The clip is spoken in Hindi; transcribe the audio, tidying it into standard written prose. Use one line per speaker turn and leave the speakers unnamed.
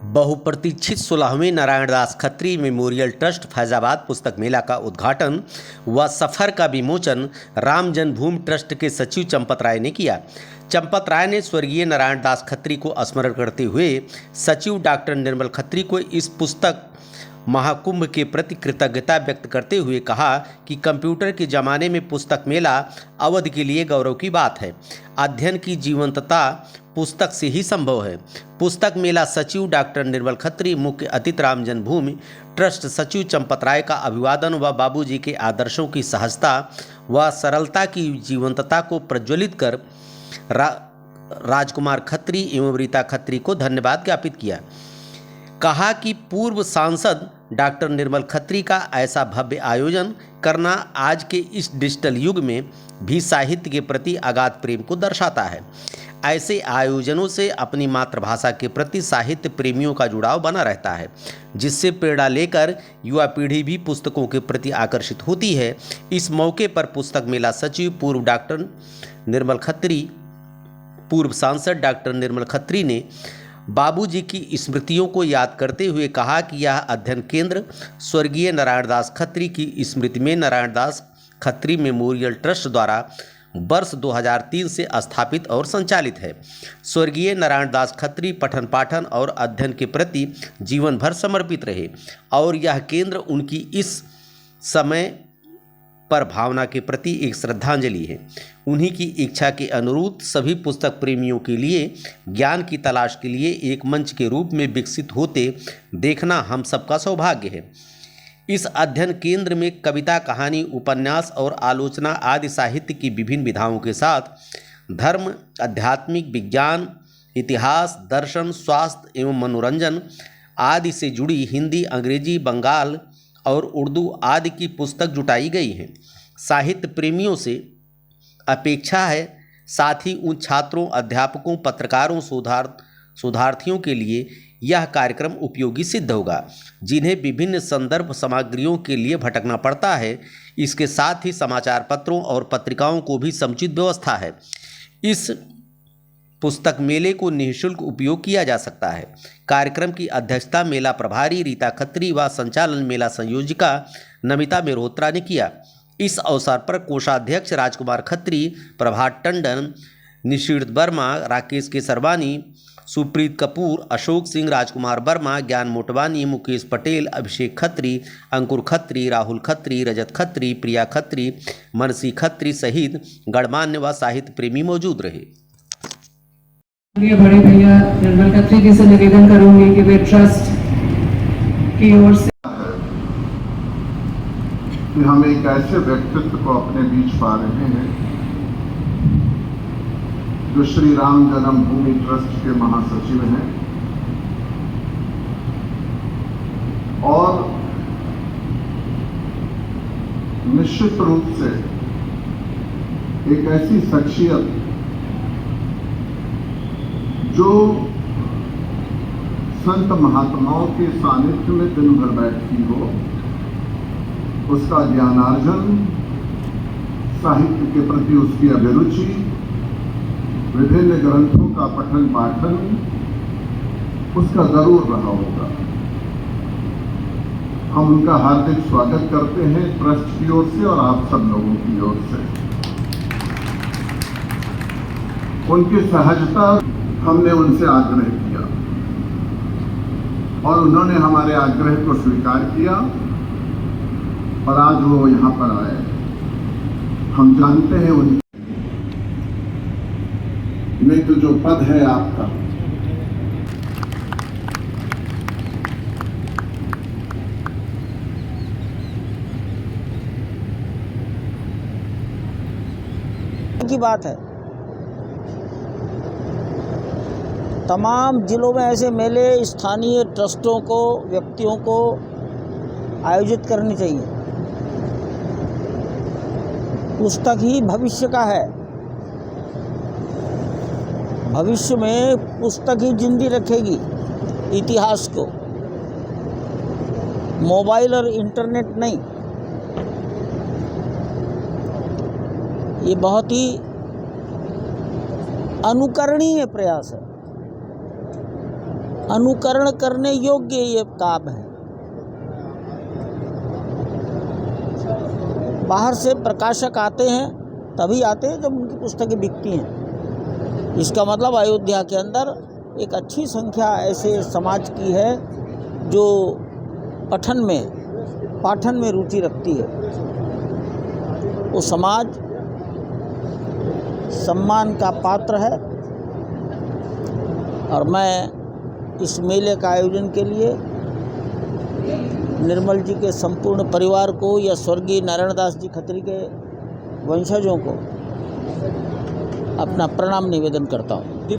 बहुप्रतीक्षित 16वें नारायणदास खत्री मेमोरियल ट्रस्ट फैजाबाद पुस्तक मेला का उद्घाटन व सफर का विमोचन राम जन्मभूमि ट्रस्ट के सचिव चंपत राय ने किया। चंपत राय ने स्वर्गीय नारायणदास खत्री को स्मरण करते हुए सचिव डॉक्टर निर्मल खत्री को इस पुस्तक महाकुंभ के प्रति कृतज्ञता व्यक्त करते हुए कहा कि कंप्यूटर के ज़माने में पुस्तक मेला अवध के लिए गौरव की बात है। अध्ययन की जीवंतता पुस्तक से ही संभव है। पुस्तक मेला सचिव डॉक्टर निर्मल खत्री, मुख्य अतिथि राम जन्मभूमि ट्रस्ट सचिव चंपत राय का अभिवादन व बाबूजी के आदर्शों की सहजता व सरलता की जीवंतता को प्रज्वलित कर राजकुमार खत्री एवं रीता खत्री को धन्यवाद ज्ञापित किया। कहा कि पूर्व सांसद डॉक्टर निर्मल खत्री का ऐसा भव्य आयोजन करना आज के इस डिजिटल युग में भी साहित्य के प्रति अगाध प्रेम को दर्शाता है। ऐसे आयोजनों से अपनी मातृभाषा के प्रति साहित्य प्रेमियों का जुड़ाव बना रहता है, जिससे प्रेरणा लेकर युवा पीढ़ी भी पुस्तकों के प्रति आकर्षित होती है। इस मौके पर पुस्तक मेला सचिव पूर्व सांसद डॉक्टर निर्मल खत्री ने बाबूजी की स्मृतियों को याद करते हुए कहा कि यह अध्ययन केंद्र स्वर्गीय नारायणदास खत्री की स्मृति में नारायणदास खत्री मेमोरियल ट्रस्ट द्वारा वर्ष 2003 से स्थापित और संचालित है। स्वर्गीय नारायणदास खत्री पठन पाठन और अध्ययन के प्रति जीवन भर समर्पित रहे और यह केंद्र उनकी इस समय पर भावना के प्रति एक श्रद्धांजलि है। उन्हीं की इच्छा के अनुरूप सभी पुस्तक प्रेमियों के लिए ज्ञान की तलाश के लिए एक मंच के रूप में विकसित होते देखना हम सबका सौभाग्य है। इस अध्ययन केंद्र में कविता, कहानी, उपन्यास और आलोचना आदि साहित्य की विभिन्न विधाओं के साथ धर्म, आध्यात्मिक, विज्ञान, इतिहास, दर्शन, स्वास्थ्य एवं मनोरंजन आदि से जुड़ी हिंदी, अंग्रेजी, बंगाल और उर्दू आदि की पुस्तक जुटाई गई है। साहित्य प्रेमियों से अपेक्षा है, साथ ही उन छात्रों, अध्यापकों, पत्रकारों, शोधार्थियों के लिए यह कार्यक्रम उपयोगी सिद्ध होगा, जिन्हें विभिन्न संदर्भ सामग्रियों के लिए भटकना पड़ता है। इसके साथ ही समाचार पत्रों और पत्रिकाओं को भी समुचित व्यवस्था है। इस पुस्तक मेले को निःशुल्क उपयोग किया जा सकता है। कार्यक्रम की अध्यक्षता मेला प्रभारी रीता खत्री व संचालन मेला संयोजिका नमिता मेहरोत्रा ने किया। इस अवसर पर कोषाध्यक्ष राजकुमार खत्री, प्रभात टंडन, निशीथ वर्मा, राकेश केसरवानी, सुप्रीत कपूर, अशोक सिंह, राजकुमार वर्मा, ज्ञान मोटवानी, मुकेश पटेल, अभिषेक खत्री, अंकुर खत्री, राहुल खत्री, रजत खत्री, प्रिया खत्री, मनसी खत्री सहित गणमान्य व साहित्य प्रेमी मौजूद रहे।
बड़े भैया निर्मल खत्री जी से निवेदन करूंगी कि वे ट्रस्ट की ओर से
कि हम एक ऐसे व्यक्तित्व को अपने बीच पा रहे हैं जो श्री राम जन्मभूमि ट्रस्ट के महासचिव हैं और निश्चित रूप से एक ऐसी शख्सियत जो संत महात्माओं के सानिध्य में दिन भर बैठती हो, उसका ज्ञानार्जन, साहित्य के प्रति उसकी अभिरुचि, विभिन्न ग्रंथों का पठन पाठन उसका जरूर रहा होगा। हम उनका हार्दिक स्वागत करते हैं ट्रस्ट की ओर से और आप सब लोगों की ओर से। उनकी सहजता हमने उनसे आग्रह किया और उन्होंने हमारे आग्रह को स्वीकार किया और आज वो यहाँ पर आए। हम जानते हैं उनमें तो जो पद है आपका,
की बात है। तमाम जिलों में ऐसे मेले स्थानीय ट्रस्टों को, व्यक्तियों को आयोजित करनी चाहिए। पुस्तक ही भविष्य का है। भविष्य में पुस्तक ही जिंदी रखेगी इतिहास को, मोबाइल और इंटरनेट नहीं। ये बहुत ही अनुकरणीय प्रयास है। अनुकरण करने योग्य ये काम है। बाहर से प्रकाशक आते हैं, तभी आते हैं जब उनकी पुस्तकें बिकती हैं। इसका मतलब अयोध्या के अंदर एक अच्छी संख्या ऐसे समाज की है जो पाठन में रुचि रखती है। वो समाज सम्मान का पात्र है और मैं इस मेले का आयोजन के लिए निर्मल जी के संपूर्ण परिवार को या स्वर्गीय नारायण दास जी खत्री के वंशजों को अपना प्रणाम निवेदन करता हूँ।